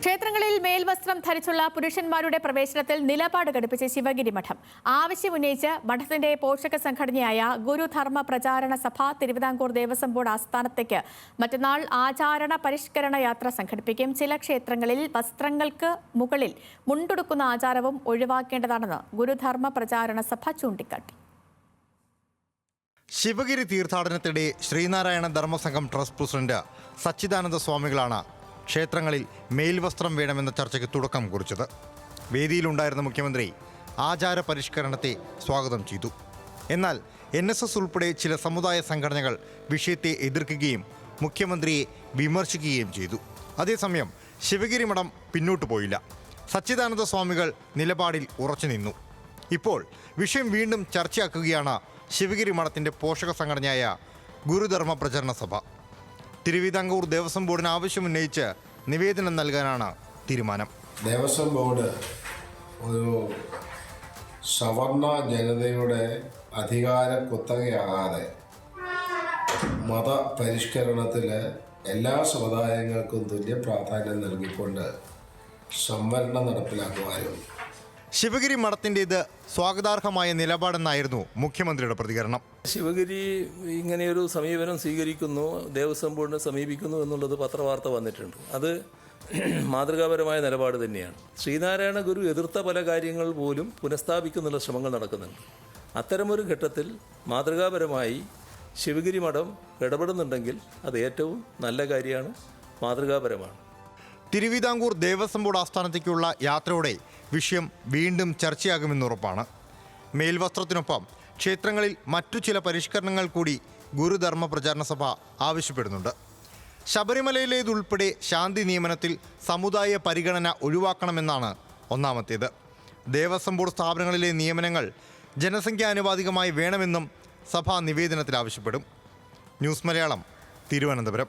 ക്ഷേത്രങ്ങളിൽ മേൽവസ്ത്രം ധരിച്ചുള്ള പുരുഷന്മാരുടെ പ്രവേശനത്തിൽ നിലപാട് ഘടിപ്പിച്ച ശിവഗിരി മഠം ആവശ്യമുന്നയിച്ച് മഠത്തിന്റെ പോഷക സംഘടനയായ ഗുരുധർമ്മ പ്രചാരണ സഭ തിരുവിതാംകൂർ ദേവസ്വം ബോർഡ് ആസ്ഥാനത്തേക്ക് മറ്റന്നാൾ ആചാരണ പരിഷ്കരണ യാത്ര സംഘടിപ്പിക്കും. ചില ക്ഷേത്രങ്ങളിൽ വസ്ത്രങ്ങൾക്ക് മുകളിൽ മുണ്ടുടുക്കുന്ന ആചാരവും ഒഴിവാക്കേണ്ടതാണെന്ന് ഗുരുധർമ്മ പ്രചാരണ സഭ ചൂണ്ടിക്കാട്ടി. ശിവഗിരി തീർത്ഥാടനത്തിനിടെ ശ്രീനാരായണ ധർമ്മസംഘം ട്രസ്റ്റ് പ്രസിഡന്റ് സച്ചിദാനന്ദ സ്വാമികളാണ് ക്ഷേത്രങ്ങളിൽ മേൽവസ്ത്രം വേണമെന്ന ചർച്ചയ്ക്ക് തുടക്കം കുറിച്ചത്. വേദിയിലുണ്ടായിരുന്ന മുഖ്യമന്ത്രി ആചാര പരിഷ്കരണത്തെ സ്വാഗതം ചെയ്തു. എന്നാൽ NSS ഉൾപ്പെടെ ചില സമുദായ സംഘടനകൾ വിഷയത്തെ എതിർക്കുകയും മുഖ്യമന്ത്രിയെ വിമർശിക്കുകയും ചെയ്തു. അതേസമയം ശിവഗിരി മഠം പിന്നോട്ടു പോയില്ല. സച്ചിദാനന്ദ സ്വാമികൾ നിലപാടിൽ ഉറച്ചു നിന്നു. ഇപ്പോൾ വിഷയം വീണ്ടും ചർച്ചയാക്കുകയാണ് ശിവഗിരി മഠത്തിൻ്റെ പോഷക സംഘടനയായ ഗുരുധർമ്മ പ്രചരണ സഭ. തിരുവിതാംകൂർ ദേവസ്വം ബോർഡിന് ആവശ്യമുന്നയിച്ച് നിവേദനം നൽകാനാണ് തീരുമാനം. ദേവസ്വം ബോർഡ് ഒരു സവർണ ജനതയുടെ അധികാര കുത്തകയാകാതെ മതപരിഷ്കരണത്തിൽ എല്ലാ സമുദായങ്ങൾക്കും തുല്യ പ്രാധാന്യം നൽകിക്കൊണ്ട് സംവരണം നടപ്പിലാക്കുവാനും ശിവഗിരി മഠത്തിൻ്റേത് സ്വാഗതാർഹമായ നിലപാടെന്നായിരുന്നു മുഖ്യമന്ത്രിയുടെ പ്രതികരണം. ശിവഗിരി ഇങ്ങനെയൊരു സമീപനം സ്വീകരിക്കുന്നു, ദേവസ്വം ബോർഡിനെ സമീപിക്കുന്നു എന്നുള്ളത് പത്രവാർത്ത വന്നിട്ടുണ്ട്. അത് മാതൃകാപരമായ നിലപാട് തന്നെയാണ്. ശ്രീനാരായണ ഗുരു എതിർത്ത പല കാര്യങ്ങൾ പോലും പുനഃസ്ഥാപിക്കുന്നുള്ള ശ്രമങ്ങൾ നടക്കുന്നുണ്ട്. അത്തരമൊരു ഘട്ടത്തിൽ മാതൃകാപരമായി ശിവഗിരി മഠം ഇടപെടുന്നുണ്ടെങ്കിൽ അത് ഏറ്റവും നല്ല കാര്യമാണ്, മാതൃകാപരമാണ്. തിരുവിതാംകൂർ ദേവസ്വം ബോർഡ് ആസ്ഥാനത്തേക്കുള്ള യാത്രയോടെ വിഷയം വീണ്ടും ചർച്ചയാകുമെന്നുറപ്പാണ്. മേൽവസ്ത്രത്തിനൊപ്പം ക്ഷേത്രങ്ങളിൽ മറ്റു ചില പരിഷ്കരണങ്ങൾ കൂടി ഗുരുധർമ്മ പ്രചാരണ സഭ ആവശ്യപ്പെടുന്നുണ്ട്. ശബരിമലയിലേതുൾപ്പെടെ ശാന്തി നിയമനത്തിൽ സമുദായ പരിഗണന ഒഴിവാക്കണമെന്നാണ് ഒന്നാമത്തേത്. ദേവസ്വം ബോർഡ് സ്ഥാപനങ്ങളിലെ നിയമനങ്ങൾ ജനസംഖ്യാനുപാതികമായി വേണമെന്നും സഭ നിവേദനത്തിൽ ആവശ്യപ്പെടും. ന്യൂസ് മലയാളം, തിരുവനന്തപുരം.